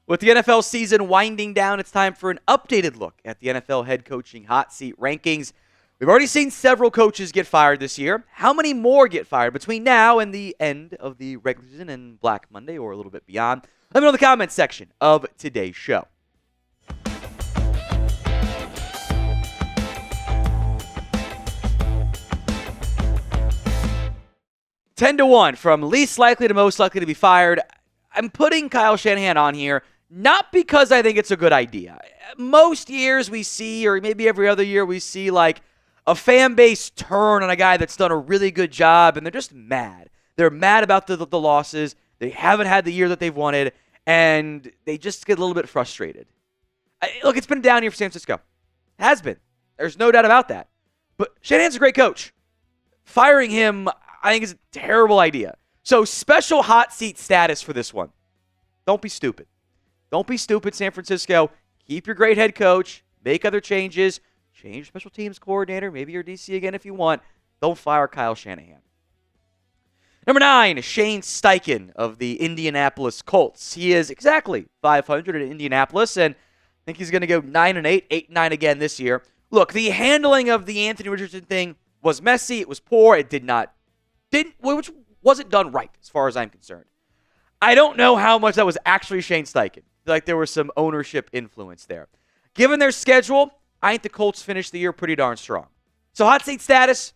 With the NFL season winding down, it's time for an updated look at the NFL head coaching hot seat rankings. We've already seen several coaches get fired this year. How many more get fired between now and the end of the regular season and Black Monday or a little bit beyond? Let me know in the comments section of today's show. Ten to 1 from least likely to most likely to be fired. I'm putting Kyle Shanahan on here not because I think it's a good idea. Most years we see, or maybe every other year we see, like a fan base turn on a guy that's done a really good job, and they're just mad. They're mad about the losses. They haven't had the year that they've wanted, and they just get a little bit frustrated. Look, it's been down here for San Francisco. It has been. There's no doubt about that. But Shanahan's a great coach. Firing him, I think, is a terrible idea. So special hot seat status for this one. Don't be stupid. Don't be stupid, San Francisco. Keep your great head coach. Make other changes. Change special teams coordinator. Maybe your DC again if you want. Don't fire Kyle Shanahan. Number 9, Shane Steichen of the Indianapolis Colts. He is exactly 500 in Indianapolis, and I think he's going to go 9-8, 8-9 again this year. Look, the handling of the Anthony Richardson thing was messy. It was poor. It which wasn't done right as far as I'm concerned. I don't know how much that was actually Shane Steichen. I feel like there was some ownership influence there. Given their schedule, I think the Colts finished the year pretty darn strong. So hot seat status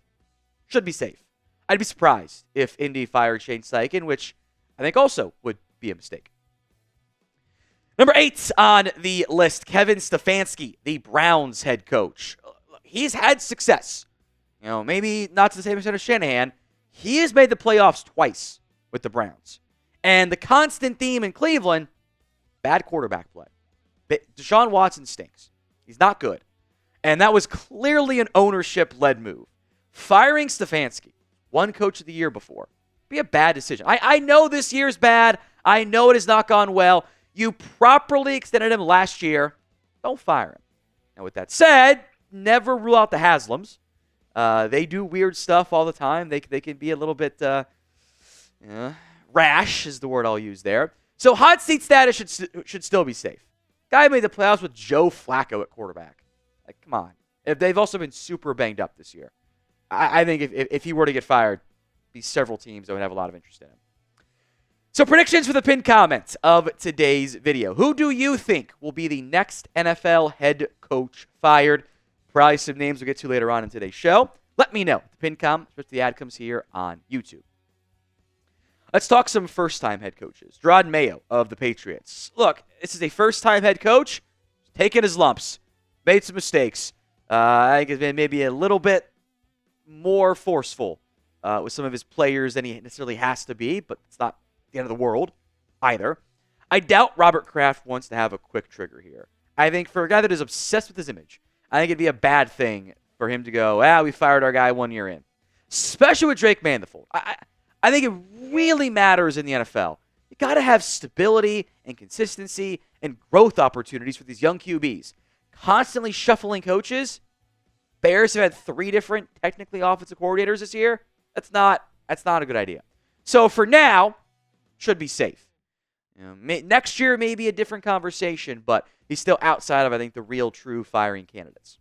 should be safe. I'd be surprised if Indy fired Shane Steichen, which I think also would be a mistake. Number 8 on the list, Kevin Stefanski, the Browns head coach. He's had success. Maybe not to the same extent as Shanahan. He has made the playoffs twice with the Browns. And the constant theme in Cleveland, bad quarterback play. Deshaun Watson stinks. He's not good. And that was clearly an ownership-led move. Firing Stefanski, one coach of the year before, be a bad decision. I know this year's bad. I know it has not gone well. You properly extended him last year. Don't fire him. Now, with that said, never rule out the Haslams. They do weird stuff all the time. They can be a little bit rash is the word I'll use there. So hot seat status should still be safe. Guy made the playoffs with Joe Flacco at quarterback. Like, come on. They've also been super banged up this year. I think if he were to get fired, be several teams that would have a lot of interest in him. So predictions for the pinned comment of today's video. Who do you think will be the next NFL head coach fired? Probably some names we'll get to later on in today's show. Let me know. The pinned comment, especially the ad comes here on YouTube. Let's talk some first-time head coaches. Jerod Mayo of the Patriots. Look, this is a first-time head coach, taking his lumps, made some mistakes. I think he's been maybe a little bit more forceful with some of his players than he necessarily has to be, but it's not the end of the world either. I doubt Robert Kraft wants to have a quick trigger here. I think for a guy that is obsessed with his image, I think it'd be a bad thing for him to go, we fired our guy 1 year in. Especially with Drake Mandifold. I think it really matters in the NFL. You got to have stability and consistency and growth opportunities for these young QBs. Constantly shuffling coaches. Bears have had 3 different technically offensive coordinators this year. That's not a good idea. So for now, should be safe. Next year may be a different conversation, but he's still outside of, I think, the real true firing candidates.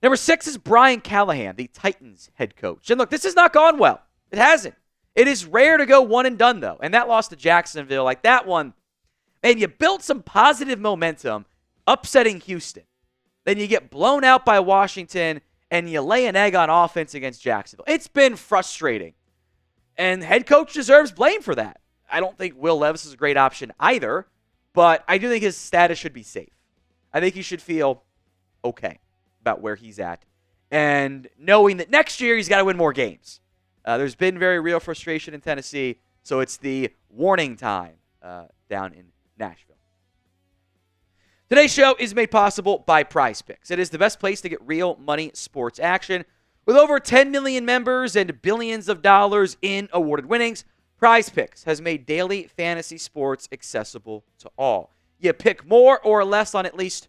Number 6 is Brian Callahan, the Titans head coach. And look, this has not gone well. It hasn't. It is rare to go one and done, though. And that loss to Jacksonville, like that one, man, you built some positive momentum upsetting Houston. Then you get blown out by Washington, and you lay an egg on offense against Jacksonville. It's been frustrating. And head coach deserves blame for that. I don't think Will Levis is a great option either, but I do think his status should be safe. I think he should feel okay about where he's at. And knowing that next year he's got to win more games. There's been very real frustration in Tennessee, so it's the warning time down in Nashville. Today's show is made possible by Prize Picks. It is the best place to get real money sports action. With over 10 million members and billions of dollars in awarded winnings, Prize Picks has made daily fantasy sports accessible to all. You pick more or less on at least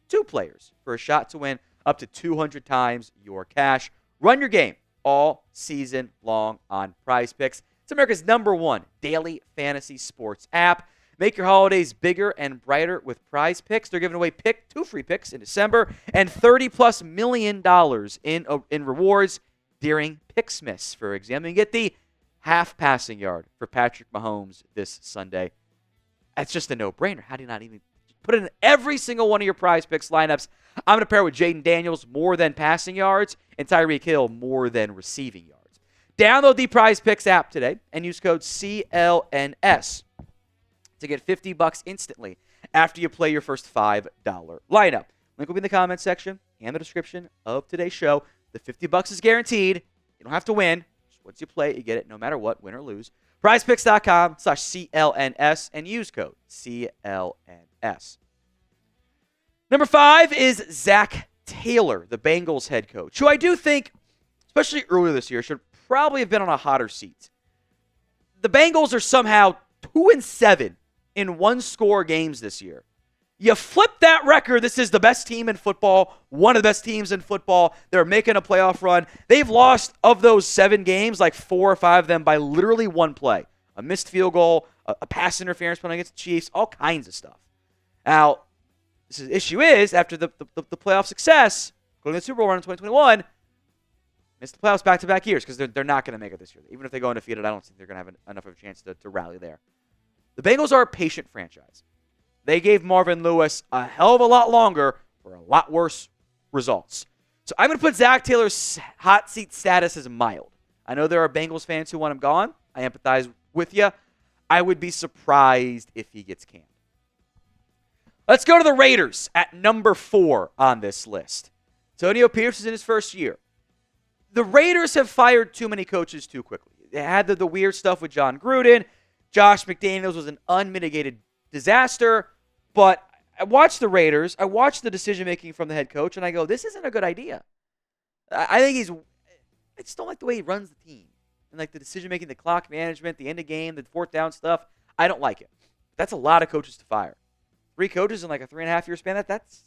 2 players for a shot to win up to 200 times your cash. Run your game all season long on Prize Picks. It's America's #1 daily fantasy sports app. Make your holidays bigger and brighter with Prize Picks. They're giving away 2 free picks in December and $30+ million in rewards during Picksmas. For example, you get the half passing yard for Patrick Mahomes this Sunday. That's just a no-brainer. How do you not even put it in every single one of your Prize Picks lineups? I'm going to pair with Jaden Daniels more than passing yards and Tyreek Hill more than receiving yards. Download the Prize Picks app today and use code CLNS to get $50 instantly after you play your first $5 lineup. Link will be in the comments section and the description of today's show. The $50 is guaranteed. You don't have to win. Just once you play it, you get it no matter what, win or lose. PrizePicks.com/CLNS and use code CLNS. Number 5 is Zac Taylor, the Bengals head coach, who I do think, especially earlier this year, should probably have been on a hotter seat. The Bengals are somehow 2-7 in one-score games this year. You flip that record, this is the best team in football, one of the best teams in football. They're making a playoff run. They've lost, of those 7 games, like 4 or 5 of them by literally one play. A missed field goal, a pass interference penalty against the Chiefs, all kinds of stuff. Now, the issue is, after the playoff success, going to the Super Bowl run in 2021, missed the playoffs back-to-back years because they're not going to make it this year. Even if they go undefeated, I don't think they're going to have enough of a chance to rally there. The Bengals are a patient franchise. They gave Marvin Lewis a hell of a lot longer for a lot worse results. So I'm going to put Zac Taylor's hot seat status as mild. I know there are Bengals fans who want him gone. I empathize with you. I would be surprised if he gets canned. Let's go to the Raiders at number 4 on this list. Antonio Pierce is in his first year. The Raiders have fired too many coaches too quickly. They had the weird stuff with John Gruden. Josh McDaniels was an unmitigated disaster. But I watched the Raiders. I watched the decision-making from the head coach, and I go, this isn't a good idea. I just don't like the way he runs the team. And like the decision-making, the clock management, the end of game, the 4th down stuff. I don't like it. That's a lot of coaches to fire. 3 coaches in like a 3.5-year span, that's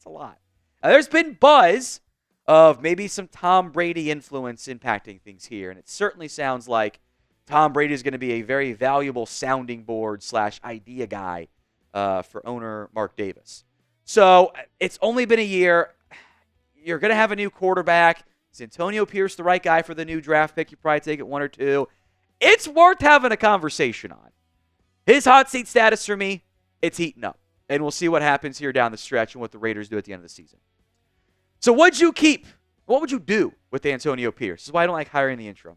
a lot. Now, there's been buzz of maybe some Tom Brady influence impacting things here, and it certainly sounds like Tom Brady is going to be a very valuable sounding board / idea guy for owner Mark Davis. So it's only been a year. You're going to have a new quarterback. Is Antonio Pierce the right guy for the new draft pick? You probably take it 1 or 2. It's worth having a conversation on. His hot seat status for me, it's heating up. And we'll see what happens here down the stretch and what the Raiders do at the end of the season. So what'd you keep? What would you do with Antonio Pierce? This is why I don't like hiring the interim.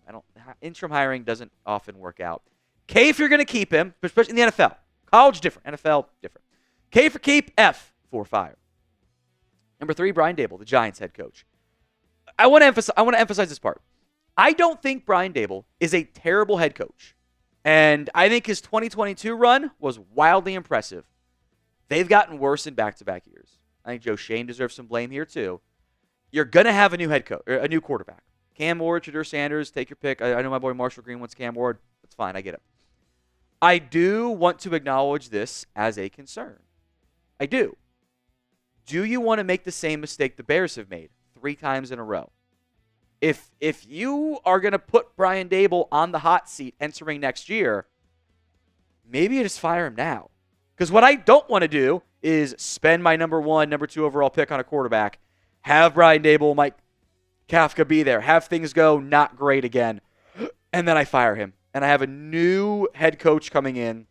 Interim hiring doesn't often work out. K if you're going to keep him, especially in the NFL. College different, NFL different. K for keep, F for fire. Number 3, Brian Daboll, the Giants head coach. I want to emphasize this part. I don't think Brian Daboll is a terrible head coach. And I think his 2022 run was wildly impressive. They've gotten worse in back-to-back years. I think Joe Shane deserves some blame here too. You're going to have a new head coach, or a new quarterback. Cam Ward, Shadur Sanders, take your pick. I know my boy Marshall Green wants Cam Ward. That's fine. I get it. I do want to acknowledge this as a concern. I do. Do you want to make the same mistake the Bears have made 3 times in a row? If you are going to put Brian Daboll on the hot seat entering next year, maybe you just fire him now. Because what I don't want to do is spend my number 1, number 2 overall pick on a quarterback, have Brian Daboll, Mike Kafka be there, have things go not great again, and then I fire him. And I have a new head coach coming in,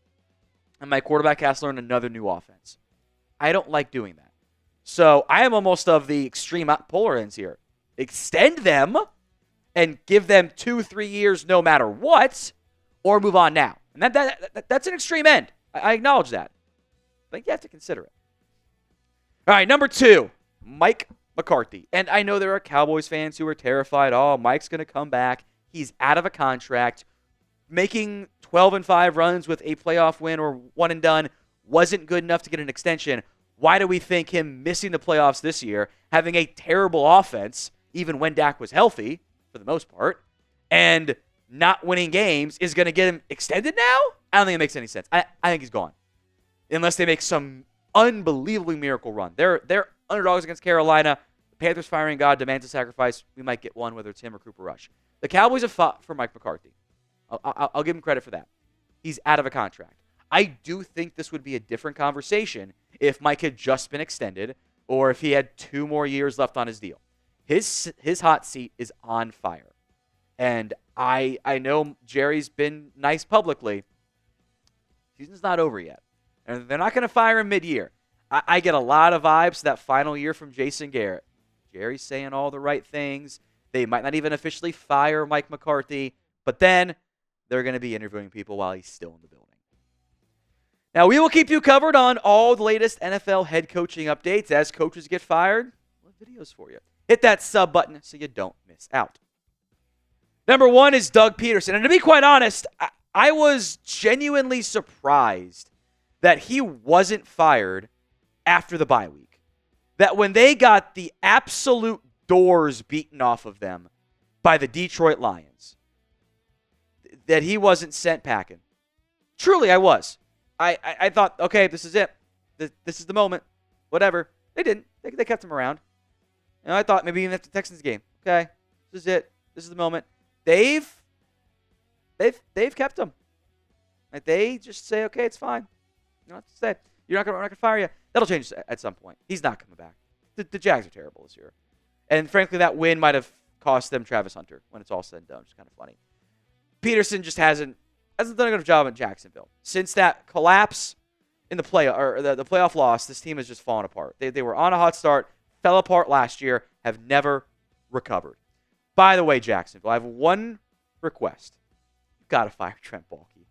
and my quarterback has to learn another new offense. I don't like doing that. So I am almost of the extreme polar ends here. Extend them and give them 2-3 years no matter what, or move on now. And that's an extreme end. I acknowledge that. I think you have to consider it. All right, number 2, Mike McCarthy. And I know there are Cowboys fans who are terrified. Oh, Mike's going to come back. He's out of a contract. Making 12-5 runs with a playoff win or one and done wasn't good enough to get an extension. Why do we think him missing the playoffs this year, having a terrible offense, even when Dak was healthy, for the most part, and not winning games is going to get him extended now? I don't think it makes any sense. I think he's gone. Unless they make some unbelievably miracle run. They're underdogs against Carolina. The Panthers firing God demands a sacrifice. We might get one, whether it's him or Cooper Rush. The Cowboys have fought for Mike McCarthy. I'll give him credit for that. He's out of a contract. I do think this would be a different conversation if Mike had just been extended or if he had 2 more years left on his deal. His hot seat is on fire. And I know Jerry's been nice publicly. Season's not over yet. And they're not going to fire him mid-year. I get a lot of vibes to that final year from Jason Garrett. Jerry's saying all the right things. They might not even officially fire Mike McCarthy, but then they're going to be interviewing people while he's still in the building. Now, we will keep you covered on all the latest NFL head coaching updates as coaches get fired. We'll have videos for you. Hit that sub button so you don't miss out. Number 1 is Doug Pederson. And to be quite honest, I was genuinely surprised that he wasn't fired after the bye week. That when they got the absolute doors beaten off of them by the Detroit Lions, that he wasn't sent packing. Truly, I was. I thought, okay, this is it. This is the moment. Whatever. They didn't. They kept him around. And I thought maybe even after the Texans game, okay, this is it. This is the moment. They've kept him. Like they just say, okay, it's fine. You don't have to stay. We're not gonna fire you. That'll change at some point. He's not coming back. The Jags are terrible this year. And frankly, that win might have cost them Travis Hunter when it's all said and done, which is kind of funny. Pederson just hasn't done a good job in Jacksonville. Since that collapse in the playoff loss, this team has just fallen apart. They were on a hot start, fell apart last year, have never recovered. By the way, Jacksonville, I have one request. You've got to fire Trent Baalke.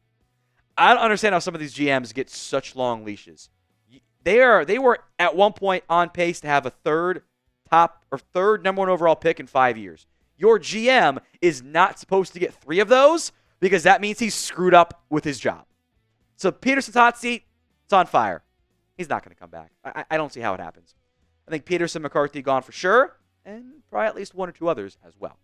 I don't understand how some of these GMs get such long leashes. They were at one point on pace to have a third number 1 overall pick in 5 years. Your GM is not supposed to get 3 of those because that means he's screwed up with his job. So Pederson's hot seat, it's on fire. He's not going to come back. I don't see how it happens. I think Pederson, McCarthy gone for sure, and probably at least 1 or 2 others as well.